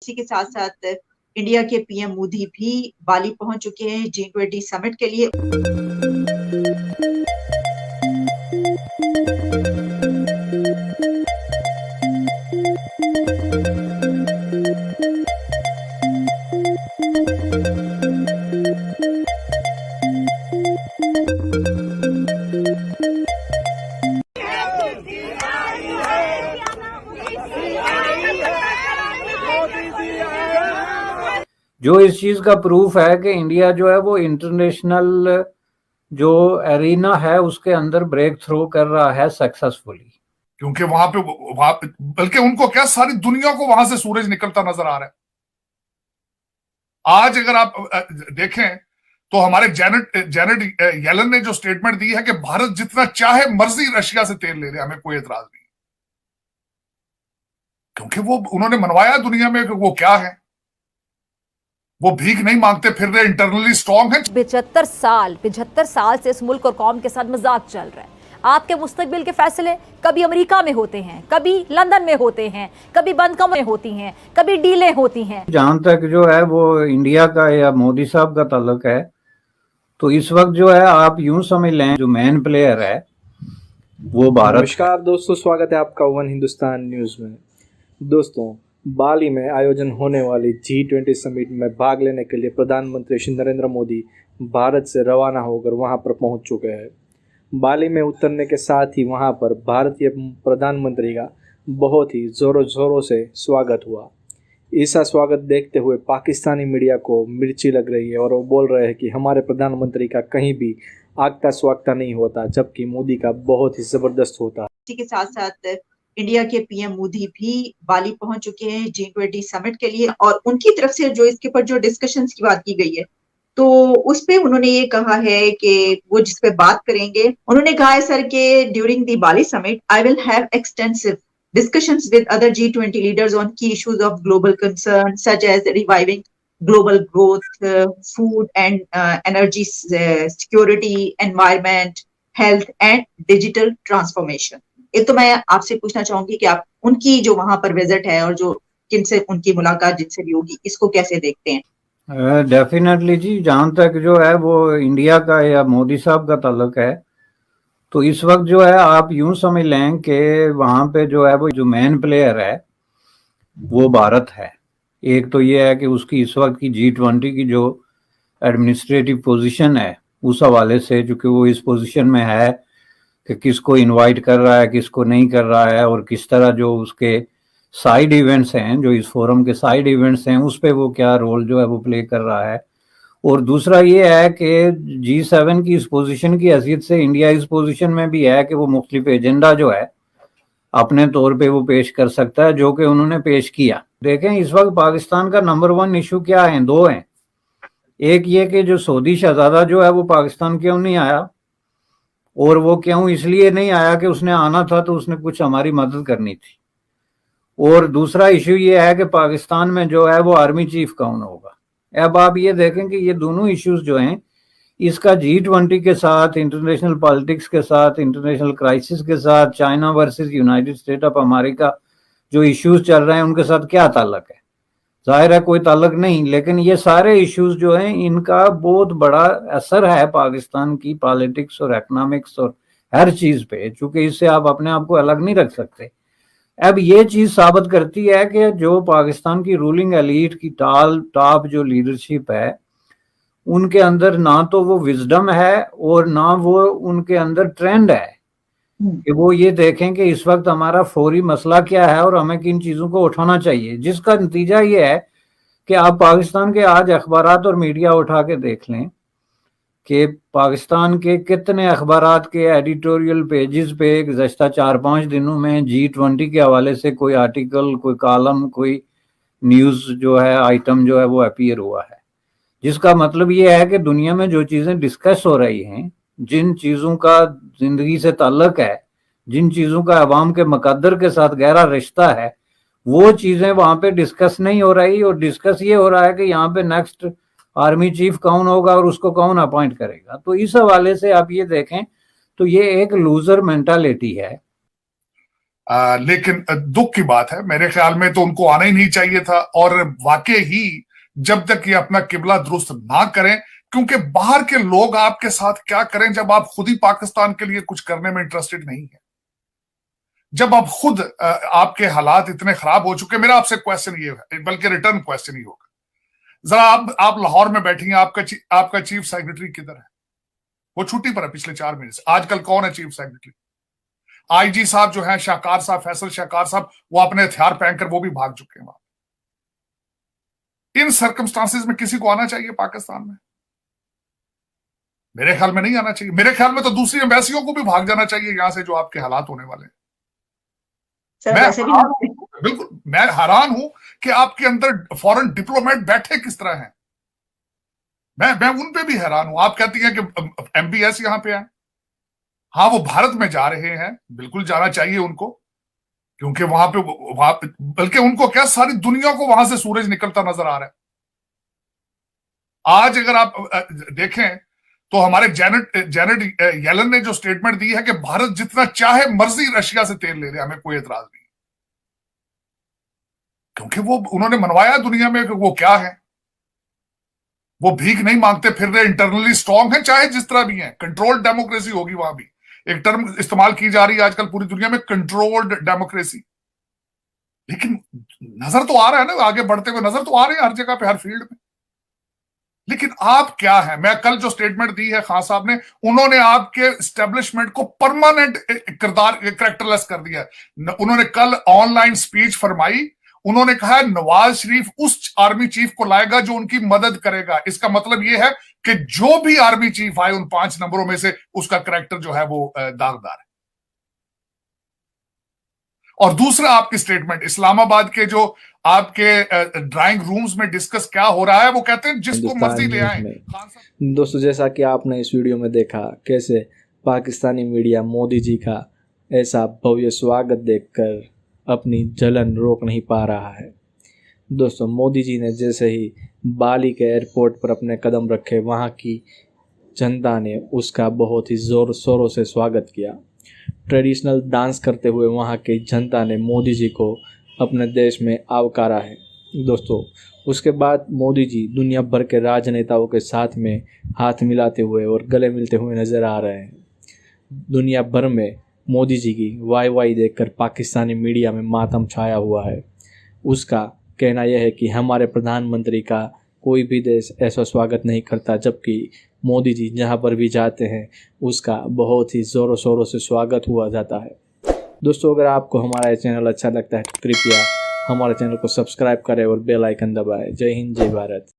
इसी के साथ साथ इंडिया के पीएम मोदी भी बाली पहुंच चुके हैं G20 समिट के लिए। जो इस चीज का प्रूफ है कि इंडिया जो है वो इंटरनेशनल जो एरिना है उसके अंदर ब्रेक थ्रू कर रहा है सक्सेसफुली, क्योंकि वहां बल्कि उनको क्या सारी दुनिया को वहां से सूरज निकलता नजर आ रहा है। आज अगर आप देखें तो हमारे जेनेट येलन ने जो स्टेटमेंट दी है कि भारत जितना चाहे मर्जी रशिया से तेल ले ले, हमें कोई एतराज नहीं, क्योंकि वो उन्होंने मनवाया दुनिया में कि वो क्या है, वो भीख नहीं मांगते फिर रहे, इंटरनली स्ट्रांग है। 75 साल से इस मुल्क और कौम के साथ मजाक चल रहा है। आपके मुस्तकबिल के फैसले कभी अमेरिका में होते हैं, कभी लंदन में होते हैं, कभी बंद कमरे में होती हैं, कभी डीलें होती हैं। जहां तक जो है वो इंडिया का या मोदी साहब का ताल्लुक है, तो इस वक्त जो है आप यूं समझ लें जो मेन प्लेयर है वो भारत। नमस्कार दोस्तों, स्वागत है आपका वन हिंदुस्तान न्यूज में। दोस्तों, बाली में आयोजन होने वाली G20 समिट में भाग लेने के लिए प्रधानमंत्री श्री नरेंद्र मोदी भारत से रवाना होकर वहां पर पहुंच चुके हैं। बाली में उतरने के साथ ही वहां पर भारतीय प्रधानमंत्री का बहुत ही ज़ोरों से स्वागत हुआ। ऐसा स्वागत देखते हुए पाकिस्तानी मीडिया को मिर्ची लग रही है और वो बोल रहे हैं कि हमारे प्रधानमंत्री का कहीं भी आगता स्वागता नहीं होता, जबकि मोदी का बहुत ही ज़बरदस्त होता। इसी के साथ साथ इंडिया के पीएम मोदी भी बाली पहुंच चुके हैं G20 समिट के लिए, और उनकी तरफ से जो इसके ऊपर जो डिस्कशंस की बात की गई है, तो उस पे उन्होंने ये कहा है कि वो जिस पे बात करेंगे, उन्होंने कहा है सर कि during the Bali summit I will have extensive discussions with other G20 leaders on key issues of global concern such as reviving global growth, food and energy security, environment, health and digital transformation। एक तो मैं आपसे पूछना चाहूंगी कि आप उनकी जो वहां पर विजिट है और जो किनसे उनकी मुलाकात जिनसे भी होगी, इसको कैसे देखते हैं? डेफिनेटली जी, जहां तक जो है वो इंडिया का या मोदी साहब का ताल्लुक है, तो इस वक्त जो है आप यूं समझ लें कि वहां पे जो है वो जो मेन प्लेयर है वो भारत है। एक तो ये है कि उसकी इस वक्त की G20 की जो एडमिनिस्ट्रेटिव पोजीशन है उस हवाले से, चूंकि वो इस पोजीशन में है कि किसको इनवाइट कर रहा है, किसको नहीं कर रहा है, और किस तरह जो उसके साइड इवेंट्स हैं, जो इस फोरम के साइड इवेंट्स हैं, उस पर वो क्या रोल जो है वो प्ले कर रहा है। और दूसरा ये है कि G7 की इस पोजीशन की हैसियत से इंडिया इस पोजीशन में भी है कि वो मुख्तलिफ एजेंडा जो है अपने तौर पे वो पेश कर सकता है, जो कि उन्होंने पेश किया। देखें इस वक्त पाकिस्तान का नंबर 1 इशू क्या है, 2 हैं। एक ये कि जो सऊदी शहजादा जो है वो पाकिस्तान क्यों नहीं आया, और वो क्यों इसलिए नहीं आया कि उसने आना था तो उसने कुछ हमारी मदद करनी थी। और दूसरा इशू ये है कि पाकिस्तान में जो है वो आर्मी चीफ कौन होगा। अब आप ये देखें कि ये दोनों इश्यूज जो हैं, इसका G20 के साथ, इंटरनेशनल पॉलिटिक्स के साथ, इंटरनेशनल क्राइसिस के साथ, China versus United state of America जो इश्यूज चल रहे हैं उनके साथ क्या ताल्लुक है? जाहिर है कोई ताल्लुक नहीं, लेकिन ये सारे इश्यूज जो हैं इनका बहुत बड़ा असर है पाकिस्तान की पॉलिटिक्स और इकोनॉमिक्स और हर चीज पे, चूंकि इससे आप अपने आप को अलग नहीं रख सकते। अब ये चीज साबित करती है कि जो पाकिस्तान की रूलिंग एलीट की टॉप जो लीडरशिप है, उनके अंदर ना तो वो विजडम है और ना वो उनके अंदर ट्रेंड है कि वो ये देखें कि इस वक्त हमारा फौरी मसला क्या है और हमें किन चीजों को उठाना चाहिए। जिसका नतीजा ये है कि आप पाकिस्तान के आज अखबारात और मीडिया उठा के देख लें कि पाकिस्तान के कितने अखबारात के एडिटोरियल पेजेस पे गुज़श्ता 4-5 दिनों में G20 के हवाले से कोई आर्टिकल, कोई कॉलम, कोई न्यूज़ जो है आइटम जो है वो अपीयर हुआ है। जिसका मतलब ये है कि दुनिया में जो चीज़ें डिस्कस हो रही हैं, जिन चीज़ों का ज़िंदगी से ताल्लुक है, जिन चीज़ों का अवाम के मुकद्दर के साथ गहरा रिश्ता है, वो चीज़ें वहाँ पे डिस्कस नहीं हो रही। और डिस्कस ये हो रहा है कि यहाँ पे नेक्स्ट आर्मी चीफ कौन होगा और उसको कौन अपॉइंट करेगा। तो इस हवाले से आप ये देखें तो ये एक लूजर मेंटालिटी है। लेकिन दुख की बात है, मेरे ख्याल में तो उनको आना ही नहीं चाहिए था। और वाकई ही जब तक ये अपना किबला दुरुस्त ना करें, क्योंकि बाहर के लोग आपके साथ क्या करें जब आप खुद ही पाकिस्तान के लिए कुछ करने में इंटरेस्टेड नहीं है, जब आप खुद आपके हालात इतने खराब हो चुके। मेरा आपसे क्वेश्चन ये है, बल्कि रिटर्न क्वेश्चन ही होगा, जरा आप लाहौर में बैठी हैं, आपका चीफ सेक्रेटरी किधर है? वो छुट्टी पर है पिछले 4 महीने से। आजकल कौन है चीफ सेक्रेटरी? आईजी साहब जो है, शाहकार साहब, फैसल शाहकार साहब, वो अपने हथियार पहनकर वो भी भाग चुके हैं वहां। इन सर्कमस्टांसेस में किसी को आना चाहिए पाकिस्तान में? मेरे ख्याल में नहीं आना चाहिए। मेरे ख्याल में तो दूसरी एम्बेसियों को भी भाग जाना चाहिए यहां से, जो आपके हालात होने वाले हैं। बिल्कुल, मैं हैरान हूं कि आपके अंदर फॉरेन डिप्लोमेट बैठे किस तरह हैं। मैं उन पे भी हैरान हूं। आप कहती हैं कि एमबीएस यहां पे है। हाँ, वो भारत में जा रहे हैं, बिल्कुल जाना चाहिए उनको, क्योंकि वहां बल्कि उनको क्या, सारी दुनिया को वहां से सूरज निकलता नजर आ रहा है। आज अगर आप देखें तो हमारे जेनेट येलन ने जो स्टेटमेंट दी है कि भारत जितना चाहे मर्जी रशिया से तेल ले ले, हमें कोई एतराज नहीं, क्योंकि वो उन्होंने मनवाया दुनिया में कि वो क्या है। वो भीख नहीं मांगते फिर रहे, इंटरनली स्ट्रांग है, चाहे जिस तरह भी है। कंट्रोल्ड डेमोक्रेसी होगी वहां भी। एक टर्म इस्तेमाल की जा रही है आजकल पूरी दुनिया में, कंट्रोल्ड डेमोक्रेसी। लेकिन नजर तो आ रहा है ना, आगे बढ़ते हुए नजर तो आ रहे हैं हर जगह पे, हर फील्ड में। लेकिन आप क्या है? मैं कल जो स्टेटमेंट दी है खान साहब ने, उन्होंने आपके एस्टेब्लिशमेंट को परमानेंट कैरेक्टरलेस कर दिया है। उन्होंने कल ऑनलाइन स्पीच फरमाई, उन्होंने कहा नवाज शरीफ उस आर्मी चीफ को लाएगा जो उनकी मदद करेगा। इसका मतलब यह है कि जो भी आर्मी चीफ आए उन 5 नंबरों में से, उसका कैरेक्टर जो है वो दागदार है। और दूसरा आपकी स्टेटमेंट, इस्लामाबाद के जो आपके ड्राइंग रूम्स में डिस्कस क्या हो रहा है, वो कहते हैं जिसको मर्जी ले आए। दोस्तों, जैसा कि आपने इस वीडियो में देखा कैसे पाकिस्तानी मीडिया मोदी जी का ऐसा भव्य स्वागत देखकर अपनी जलन रोक नहीं पा रहा है। दोस्तों, मोदी जी ने जैसे ही बाली के एयरपोर्ट पर अपने कदम रखे, वहाँ की जनता ने उसका बहुत ही ज़ोर शोरों से स्वागत किया। ट्रेडिशनल डांस करते हुए वहाँ की जनता ने मोदी जी को अपने देश में आवकारा है। दोस्तों, उसके बाद मोदी जी दुनिया भर के राजनेताओं के साथ में हाथ मिलाते हुए और गले मिलते हुए नज़र आ रहे हैं। दुनिया भर में मोदी जी की वाई देखकर पाकिस्तानी मीडिया में मातम छाया हुआ है। उसका कहना यह है कि हमारे प्रधानमंत्री का कोई भी देश ऐसा स्वागत नहीं करता, जबकि मोदी जी जहां पर भी जाते हैं उसका बहुत ही ज़ोरों शोरों से स्वागत हुआ जाता है। दोस्तों, अगर आपको हमारा ये चैनल अच्छा लगता है तो कृपया हमारे चैनल को सब्सक्राइब करें और बेल आइकन दबाएं। जय हिंद, जय भारत।